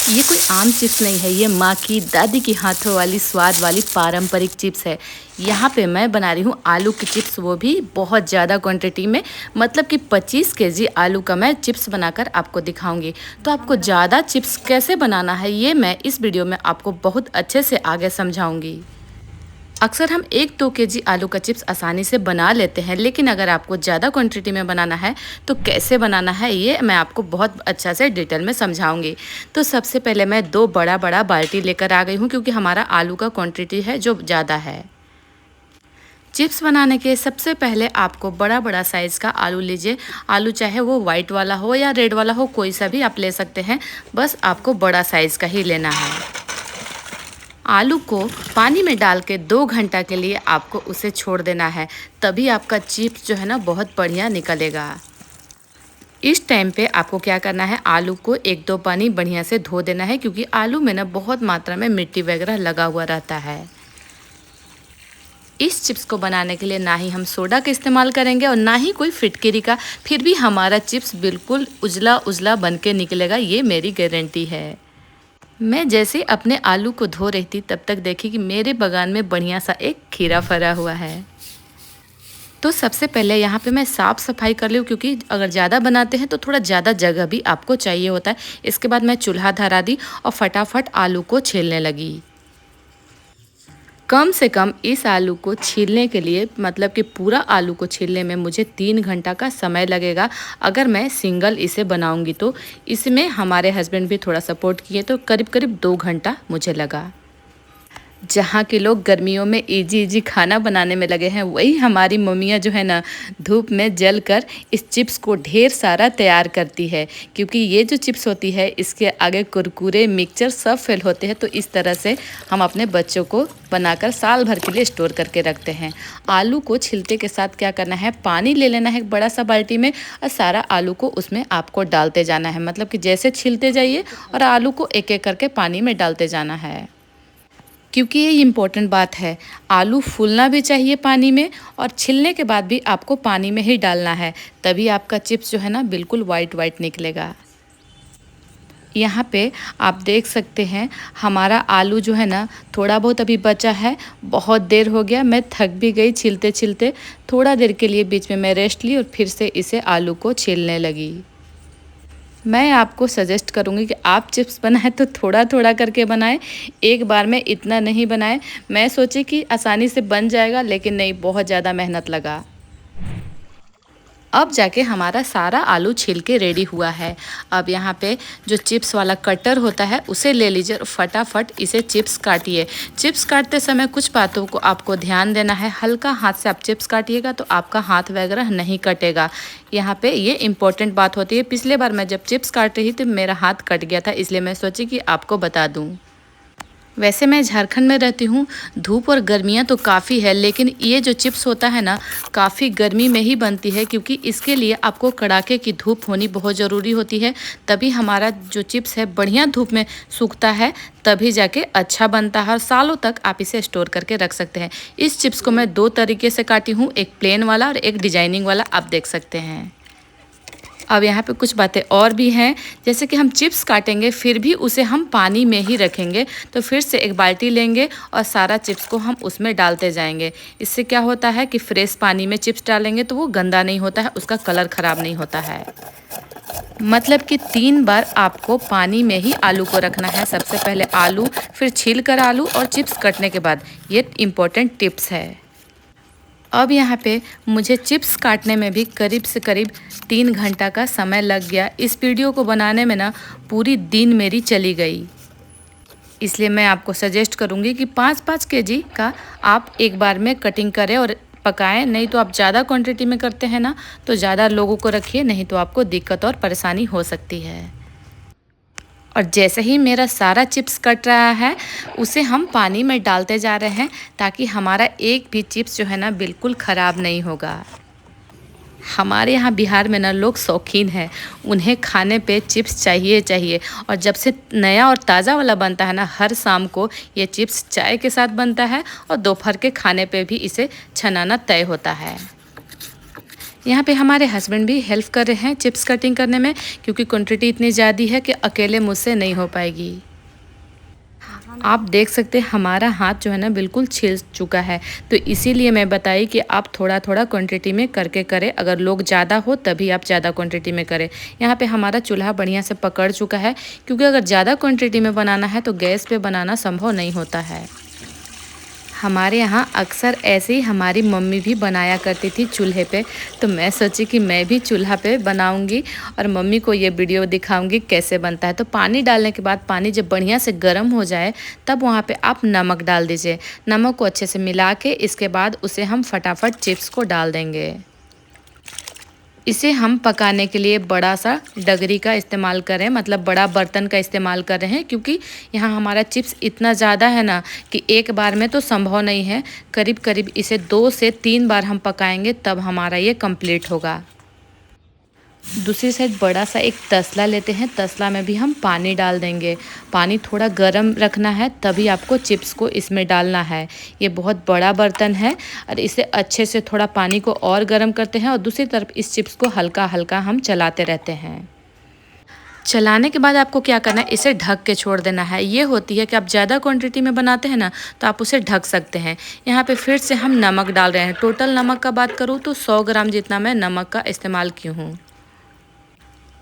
ये कोई आम चिप्स नहीं है, ये माँ की दादी की हाथों वाली स्वाद वाली पारंपरिक चिप्स है। यहाँ पे मैं बना रही हूँ आलू की चिप्स, वो भी बहुत ज़्यादा क्वांटिटी में। मतलब कि 25 केजी आलू का मैं चिप्स बनाकर आपको दिखाऊंगी। तो आपको ज़्यादा चिप्स कैसे बनाना है ये मैं इस वीडियो में आपको बहुत अच्छे से आगे समझाऊंगी। अक्सर हम 1-2 केजी आलू का चिप्स आसानी से बना लेते हैं, लेकिन अगर आपको ज़्यादा क्वांटिटी में बनाना है तो कैसे बनाना है ये मैं आपको बहुत अच्छा से डिटेल में समझाऊंगी। तो सबसे पहले मैं 2 बड़ा बाल्टी लेकर आ गई हूँ, क्योंकि हमारा आलू का क्वांटिटी है जो ज़्यादा है। चिप्स बनाने के सबसे पहले आपको बड़ा साइज़ का आलू लीजिए। आलू चाहे वो वाइट वाला हो या रेड वाला हो, कोई सा भी आप ले सकते हैं, बस आपको बड़ा साइज़ का ही लेना है। आलू को पानी में डाल के 2 घंटा के लिए आपको उसे छोड़ देना है, तभी आपका चिप्स जो है ना बहुत बढ़िया निकलेगा। इस टाइम पे आपको क्या करना है, आलू को 1-2 पानी बढ़िया से धो देना है, क्योंकि आलू में ना बहुत मात्रा में मिट्टी वगैरह लगा हुआ रहता है। इस चिप्स को बनाने के लिए ना ही हम सोडा का इस्तेमाल करेंगे और ना ही कोई फिटकरी का, फिर भी हमारा चिप्स बिल्कुल उजला उजला बन के निकलेगा, ये मेरी गारंटी है। मैं जैसे अपने आलू को धो रही थी तब तक देखी कि मेरे बगान में बढ़िया सा एक खीरा फरा हुआ है। तो सबसे पहले यहाँ पे मैं साफ़ सफाई कर लूँ, क्योंकि अगर ज़्यादा बनाते हैं तो थोड़ा ज़्यादा जगह भी आपको चाहिए होता है। इसके बाद मैं चूल्हा धरा दी और फटाफट आलू को छीलने लगी। कम से कम इस आलू को छीलने के लिए, मतलब कि पूरा आलू को छीलने में मुझे 3 घंटा का समय लगेगा। अगर मैं सिंगल इसे बनाऊंगी तो इसमें हमारे हस्बैंड भी थोड़ा सपोर्ट किए, तो करीब 2 घंटा मुझे लगा। जहाँ के लोग गर्मियों में इजी खाना बनाने में लगे हैं, वही हमारी मम्मियाँ जो है ना, धूप में जल कर इस चिप्स को ढेर सारा तैयार करती है। क्योंकि ये जो चिप्स होती है इसके आगे कुरकुरे मिक्सचर सब फेल होते हैं, तो इस तरह से हम अपने बच्चों को बनाकर साल भर के लिए स्टोर करके रखते हैं। आलू को छिलते के साथ क्या करना है, पानी ले लेना है एक बड़ा सा बाल्टी में, और सारा आलू को उसमें आपको डालते जाना है। मतलब कि जैसे छिलते जाइए और आलू को एक एक करके पानी में डालते जाना है, क्योंकि ये इम्पोर्टेंट बात है। आलू फूलना भी चाहिए पानी में, और छिलने के बाद भी आपको पानी में ही डालना है, तभी आपका चिप्स जो है ना बिल्कुल वाइट निकलेगा। यहाँ पे आप देख सकते हैं हमारा आलू जो है ना थोड़ा बहुत अभी बचा है। बहुत देर हो गया, मैं थक भी गई छिलते छिलते। थोड़ा देर के लिए बीच में मैं रेस्ट ली और फिर से इसे आलू को छीलने लगी। मैं आपको सजेस्ट करूँगी कि आप चिप्स बनाएं तो थोड़ा थोड़ा करके बनाएं, एक बार में इतना नहीं बनाएं। मैं सोची कि आसानी से बन जाएगा, लेकिन नहीं, बहुत ज़्यादा मेहनत लगा। अब जाके हमारा सारा आलू छील के रेडी हुआ है। अब यहाँ पे जो चिप्स वाला कटर होता है उसे ले लीजिए और फटाफट इसे चिप्स काटिए। चिप्स काटते समय कुछ बातों को आपको ध्यान देना है। हल्का हाथ से आप चिप्स काटिएगा तो आपका हाथ वगैरह नहीं कटेगा। यहाँ पे ये इम्पोर्टेंट बात होती है। पिछले बार मैं जब चिप्स काट रही थी मेरा हाथ कट गया था, इसलिए मैं सोची कि आपको बता दूँ। वैसे मैं झारखंड में रहती हूँ, धूप और गर्मियाँ तो काफ़ी है, लेकिन ये जो चिप्स होता है ना काफ़ी गर्मी में ही बनती है, क्योंकि इसके लिए आपको कड़ाके की धूप होनी बहुत ज़रूरी होती है। तभी हमारा जो चिप्स है बढ़िया धूप में सूखता है, तभी जाके अच्छा बनता है और सालों तक आप इसे स्टोर करके रख सकते हैं। इस चिप्स को मैं 2 तरीके से काटी हूँ, एक प्लेन वाला और एक डिजाइनिंग वाला, आप देख सकते हैं। अब यहाँ पे कुछ बातें और भी हैं, जैसे कि हम चिप्स काटेंगे फिर भी उसे हम पानी में ही रखेंगे। तो फिर से एक बाल्टी लेंगे और सारा चिप्स को हम उसमें डालते जाएंगे। इससे क्या होता है कि फ्रेश पानी में चिप्स डालेंगे तो वो गंदा नहीं होता है, उसका कलर ख़राब नहीं होता है। मतलब कि 3 बार आपको पानी में ही आलू को रखना है। सबसे पहले आलू, फिर छील कर आलू और चिप्स कटने के बाद। ये इम्पोर्टेंट टिप्स है। अब यहाँ पे मुझे चिप्स काटने में भी करीब से करीब 3 घंटा का समय लग गया। इस वीडियो को बनाने में ना पूरी दिन मेरी चली गई। इसलिए मैं आपको सजेस्ट करूँगी कि 5-5 केजी का आप एक बार में कटिंग करें और पकाएं। नहीं तो आप ज़्यादा क्वांटिटी में करते हैं ना तो ज़्यादा लोगों को रखिए, नहीं तो आपको दिक्कत और परेशानी हो सकती है। और जैसे ही मेरा सारा चिप्स कट रहा है उसे हम पानी में डालते जा रहे हैं, ताकि हमारा एक भी चिप्स जो है ना बिल्कुल ख़राब नहीं होगा। हमारे यहाँ बिहार में ना लोग शौकीन हैं, उन्हें खाने पे चिप्स चाहिए। और जब से नया और ताज़ा वाला बनता है ना, हर शाम को ये चिप्स चाय के साथ बनता है और दोपहर के खाने पे भी इसे छनाना तय होता है। यहाँ पे हमारे हस्बैंड भी हेल्प कर रहे हैं चिप्स कटिंग करने में, क्योंकि क्वांटिटी इतनी ज़्यादा है कि अकेले मुझसे नहीं हो पाएगी। आप देख सकते हैं हमारा हाथ जो है ना बिल्कुल छिल चुका है, तो इसीलिए मैं बताई कि आप थोड़ा थोड़ा क्वांटिटी में करके करें। अगर लोग ज़्यादा हो तभी आप ज़्यादा क्वांटिटी में करें। यहाँ पे हमारा चूल्हा बढ़िया से पकड़ चुका है, क्योंकि अगर ज़्यादा क्वांटिटी में बनाना है तो गैस पे बनाना संभव नहीं होता है। हमारे यहाँ अक्सर ऐसे ही हमारी मम्मी भी बनाया करती थी चूल्हे पे, तो मैं सोची कि मैं भी चूल्हा पे बनाऊंगी और मम्मी को ये वीडियो दिखाऊंगी कैसे बनता है। तो पानी डालने के बाद पानी जब बढ़िया से गर्म हो जाए तब वहाँ पे आप नमक डाल दीजिए। नमक को अच्छे से मिला के इसके बाद उसे हम फटाफट चिप्स को डाल देंगे। इसे हम पकाने के लिए बड़ा सा डगरी का इस्तेमाल करें, मतलब बड़ा बर्तन का इस्तेमाल कर रहे हैं, क्योंकि यहाँ हमारा चिप्स इतना ज़्यादा है ना कि एक बार में तो संभव नहीं है। करीब करीब इसे 2 से 3 बार हम पकाएंगे तब हमारा ये कंप्लीट होगा। दूसरी साइड बड़ा सा एक तसला लेते हैं, तसला में भी हम पानी डाल देंगे। पानी थोड़ा गर्म रखना है, तभी आपको चिप्स को इसमें डालना है। ये बहुत बड़ा बर्तन है और इसे अच्छे से थोड़ा पानी को और गर्म करते हैं और दूसरी तरफ इस चिप्स को हल्का हल्का हम चलाते रहते हैं। चलाने के बाद आपको क्या करना है, इसे ढक के छोड़ देना है। ये होती है कि आप ज़्यादा क्वांटिटी में बनाते हैं ना तो आप उसे ढक सकते हैं। यहाँ पे फिर से हम नमक डाल रहे हैं। टोटल नमक का बात करूँ तो 100 ग्राम जितना मैं नमक का इस्तेमाल की हूँ।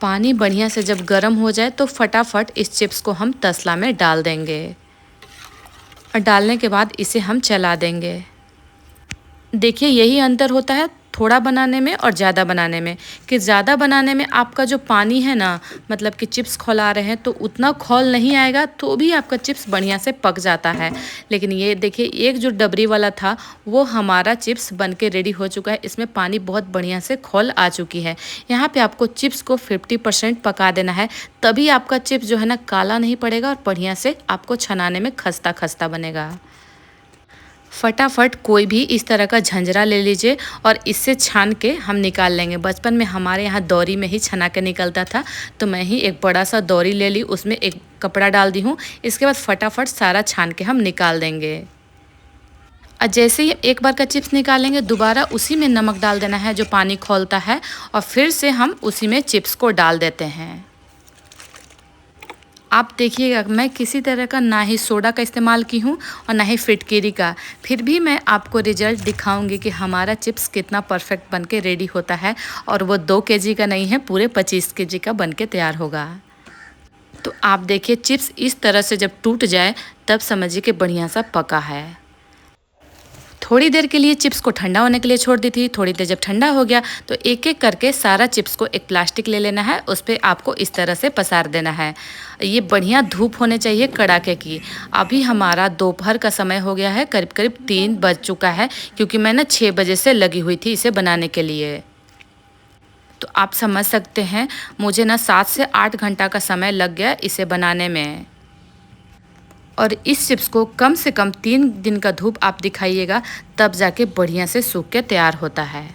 पानी बढ़िया से जब गर्म हो जाए तो फटाफट इस चिप्स को हम तसला में डाल देंगे और डालने के बाद इसे हम चला देंगे। देखिए यही अंतर होता है थोड़ा बनाने में और ज़्यादा बनाने में, कि ज़्यादा बनाने में आपका जो पानी है ना, मतलब कि चिप्स खौला रहे हैं तो उतना खौल नहीं आएगा, तो भी आपका चिप्स बढ़िया से पक जाता है। लेकिन ये देखिए एक जो डबरी वाला था वो हमारा चिप्स बन के रेडी हो चुका है। इसमें पानी बहुत बढ़िया से खौल आ चुकी है। यहाँ पे आपको चिप्स को 50% पका देना है, तभी आपका चिप्स जो है ना काला नहीं पड़ेगा और बढ़िया से आपको छनाने में खस्ता खस्ता बनेगा। फटाफट कोई भी इस तरह का झंझरा ले लीजिए और इससे छान के हम निकाल लेंगे। बचपन में हमारे यहाँ दौरी में ही छना के निकलता था, तो मैं ही एक बड़ा सा दौरी ले ली, उसमें एक कपड़ा डाल दी हूँ। इसके बाद फटाफट सारा छान के हम निकाल देंगे। और जैसे ही एक बार का चिप्स निकालेंगे दोबारा उसी में नमक डाल देना है जो पानी खौलता है, और फिर से हम उसी में चिप्स को डाल देते हैं। आप देखिएगा मैं किसी तरह का ना ही सोडा का इस्तेमाल की हूँ और ना ही फिटकिरी का, फिर भी मैं आपको रिजल्ट दिखाऊंगी कि हमारा चिप्स कितना परफेक्ट बन के रेडी होता है। और वो 2 केजी का नहीं है, पूरे 25 केजी का बन के तैयार होगा। तो आप देखिए चिप्स इस तरह से जब टूट जाए तब समझिए कि बढ़िया सा पका है। थोड़ी देर के लिए चिप्स को ठंडा होने के लिए छोड़ दी थी। थोड़ी देर जब ठंडा हो गया तो एक एक करके सारा चिप्स को एक प्लास्टिक ले लेना है, उस पर आपको इस तरह से पसार देना है। ये बढ़िया धूप होने चाहिए कड़ाके की। अभी हमारा दोपहर का समय हो गया है, करीब करीब 3 बज चुका है, क्योंकि मैं ना 6 बजे से लगी हुई थी इसे बनाने के लिए। तो आप समझ सकते हैं मुझे ना 7 से 8 घंटा का समय लग गया इसे बनाने में। और इस चिप्स को कम से कम 3 दिन का धूप आप दिखाइएगा, तब जाके बढ़िया से सूख के तैयार होता है।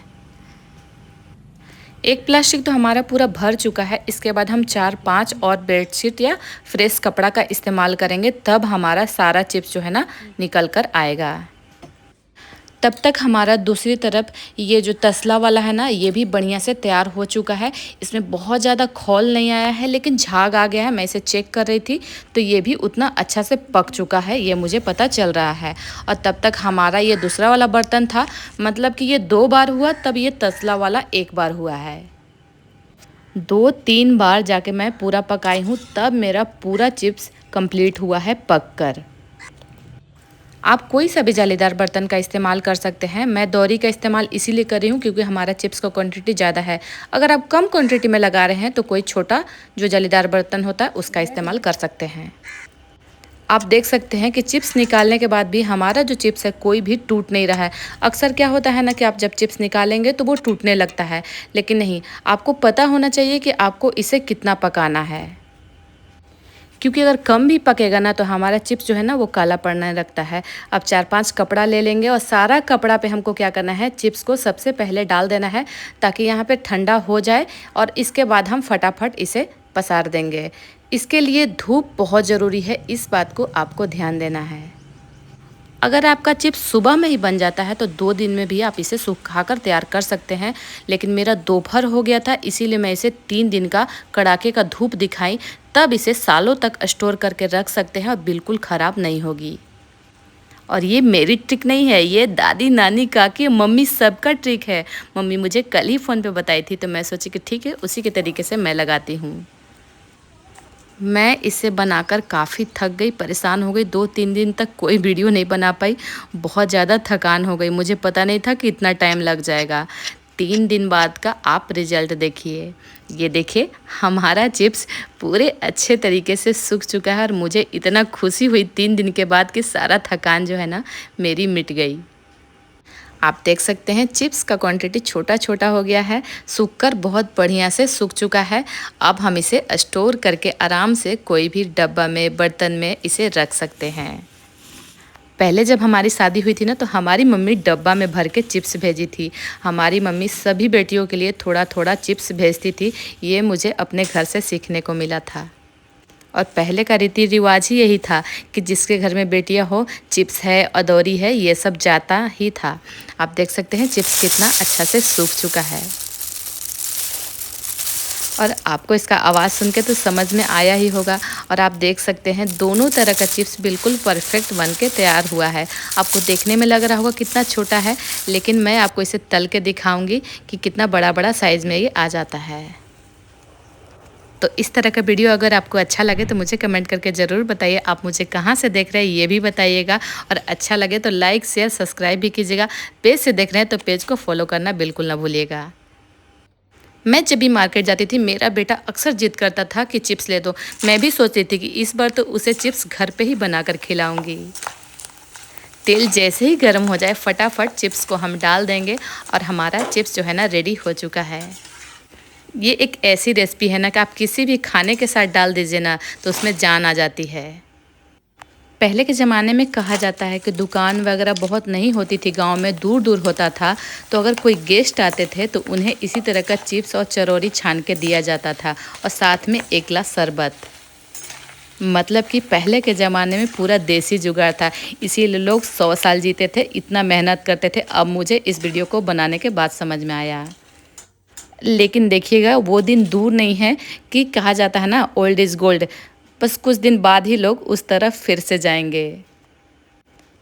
एक प्लास्टिक तो हमारा पूरा भर चुका है। इसके बाद हम 4-5 और बेडशीट या फ्रेश कपड़ा का इस्तेमाल करेंगे, तब हमारा सारा चिप्स जो है ना निकल कर आएगा। तब तक हमारा दूसरी तरफ ये जो तसला वाला है ना ये भी बढ़िया से तैयार हो चुका है। इसमें बहुत ज़्यादा खौल नहीं आया है, लेकिन झाग आ गया है। मैं इसे चेक कर रही थी तो ये भी उतना अच्छा से पक चुका है, ये मुझे पता चल रहा है। और तब तक हमारा ये दूसरा वाला बर्तन था, मतलब कि ये 2 बार हुआ, तब ये तसला वाला 1 बार हुआ है। 2-3 बार जाके मैं पूरा पकाई हूँ, तब मेरा पूरा चिप्स कंप्लीट हुआ है पक कर। आप कोई सा भी जालीदार बर्तन का इस्तेमाल कर सकते हैं। मैं दौरी का इस्तेमाल इसीलिए कर रही हूँ क्योंकि हमारा चिप्स का क्वांटिटी ज़्यादा है। अगर आप कम क्वांटिटी में लगा रहे हैं तो कोई छोटा जो जालीदार बर्तन होता है उसका इस्तेमाल कर सकते हैं। आप देख सकते हैं कि चिप्स निकालने के बाद भी हमारा जो चिप्स है कोई भी टूट नहीं रहा है। अक्सर क्या होता है ना कि आप जब चिप्स निकालेंगे तो वो टूटने लगता है, लेकिन नहीं, आपको पता होना चाहिए कि आपको इसे कितना पकाना है, क्योंकि अगर कम भी पकेगा ना तो हमारा चिप्स जो है ना वो काला पड़ने लगता है। अब 4-5 कपड़ा ले लेंगे और सारा कपड़ा पे हमको क्या करना है, चिप्स को सबसे पहले डाल देना है ताकि यहाँ पे ठंडा हो जाए, और इसके बाद हम फटाफट इसे पसार देंगे। इसके लिए धूप बहुत ज़रूरी है, इस बात को आपको ध्यान देना है। अगर आपका चिप्स सुबह में ही बन जाता है तो 2 दिन में भी आप इसे सुखाकर तैयार कर सकते हैं, लेकिन मेरा दोपहर हो गया था, इसीलिए मैं इसे 3 दिन का कड़ाके का धूप दिखाई। तब इसे सालों तक स्टोर करके रख सकते हैं और बिल्कुल ख़राब नहीं होगी। और ये मेरी ट्रिक नहीं है, ये दादी, नानी, काकी, मम्मी सबका ट्रिक है। मम्मी मुझे कल ही फ़ोन पे बताई थी, तो मैं सोची कि ठीक है, उसी के तरीके से मैं लगाती हूँ। मैं इसे बनाकर काफ़ी थक गई, परेशान हो गई। 2-3 दिन तक कोई वीडियो नहीं बना पाई। बहुत ज़्यादा थकान हो गई। मुझे पता नहीं था कि इतना टाइम लग जाएगा। 3 दिन बाद का आप रिज़ल्ट देखिए। ये देखिए, हमारा चिप्स पूरे अच्छे तरीके से सूख चुका है और मुझे इतना खुशी हुई 3 दिन के बाद कि सारा थकान जो है ना, मेरी मिट गई। आप देख सकते हैं चिप्स का क्वांटिटी छोटा-छोटा हो गया है, सूखकर बहुत बढ़िया से सूख चुका है। अब हम इसे स्टोर करके आराम से कोई भी डब्बा में, बर्तन में इसे रख सकते हैं। पहले जब हमारी शादी हुई थी ना, तो हमारी मम्मी डब्बा में भर के चिप्स भेजी थी। हमारी मम्मी सभी बेटियों के लिए थोड़ा-थोड़ा चिप्स भेजती थी। ये मुझे अपने घर से सीखने को मिला था। और पहले का रीति रिवाज ही यही था कि जिसके घर में बेटियां हो, चिप्स है, अदौरी है, ये सब जाता ही था। आप देख सकते हैं चिप्स कितना अच्छा से सूख चुका है। और आपको इसका आवाज़ सुन के तो समझ में आया ही होगा। और आप देख सकते हैं दोनों तरह का चिप्स बिल्कुल परफेक्ट बन के तैयार हुआ है। आपको देखने में लग रहा होगा कितना छोटा है, लेकिन मैं आपको इसे तल के दिखाऊंगी कि कितना बड़ा-बड़ा साइज़ में ये आ जाता है। तो इस तरह का वीडियो अगर आपको अच्छा लगे तो मुझे कमेंट करके ज़रूर बताइए। आप मुझे कहाँ से देख रहे हैं ये भी बताइएगा, और अच्छा लगे तो लाइक, शेयर, सब्सक्राइब भी कीजिएगा। पेज से देख रहे हैं तो पेज को फॉलो करना बिल्कुल ना भूलिएगा। मैं जब भी मार्केट जाती थी, मेरा बेटा अक्सर जिद करता था कि चिप्स ले दो। मैं भी सोचती थी कि इस बार तो उसे चिप्स घर पे ही बनाकर खिलाऊंगी। तेल जैसे ही गर्म हो जाए, फटाफट चिप्स को हम डाल देंगे और हमारा चिप्स जो है ना रेडी हो चुका है। ये एक ऐसी रेसिपी है ना कि आप किसी भी खाने के साथ डाल दीजिए ना, तो उसमें जान आ जाती है। पहले के ज़माने में कहा जाता है कि दुकान वगैरह बहुत नहीं होती थी, गांव में दूर-दूर होता था, तो अगर कोई गेस्ट आते थे तो उन्हें इसी तरह का चिप्स और चरौरी छान के दिया जाता था, और साथ में 1 गिलास शरबत। मतलब कि पहले के ज़माने में पूरा देसी जुगाड़ था, इसीलिए लोग 100 साल जीते थे, इतना मेहनत करते थे। अब मुझे इस वीडियो को बनाने के बाद समझ में आया। लेकिन देखिएगा, वो दिन दूर नहीं है कि कहा जाता है ना, ओल्ड इज़ गोल्ड। बस कुछ दिन बाद ही लोग उस तरफ फिर से जाएंगे।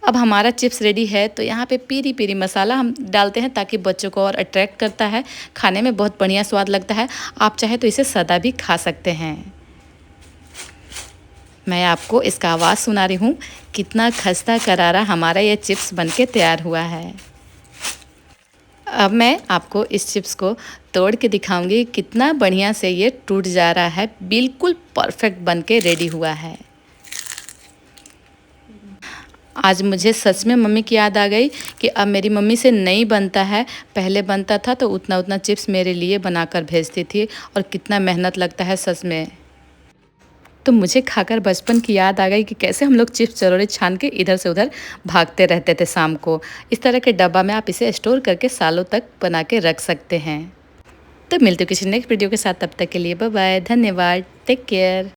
अब हमारा चिप्स रेडी है, तो यहाँ पे पीरी पीरी मसाला हम डालते हैं ताकि बच्चों को और अट्रैक्ट करता है। खाने में बहुत बढ़िया स्वाद लगता है। आप चाहे तो इसे सादा भी खा सकते हैं। मैं आपको इसका आवाज़ सुना रही हूँ, कितना खस्ता करारा हमारा ये चिप्स बनके तैयार हुआ है। अब मैं आपको इस चिप्स को तोड़ के दिखाऊंगी, कितना बढ़िया से ये टूट जा रहा है, बिल्कुल परफेक्ट बन के रेडी हुआ है। आज मुझे सच में मम्मी की याद आ गई कि अब मेरी मम्मी से नहीं बनता है। पहले बनता था तो उतना उतना चिप्स मेरे लिए बनाकर भेजती थी, और कितना मेहनत लगता है सच में। तो मुझे खाकर बचपन की याद आ गई कि कैसे हम लोग चिप्स चरौरी छान के इधर से उधर भागते रहते थे शाम को। इस तरह के डब्बा में आप इसे स्टोर करके सालों तक बना के रख सकते हैं। तो मिलते हैं किसी नेक्स्ट वीडियो के साथ, तब तक के लिए बाय बाय, धन्यवाद, टेक केयर।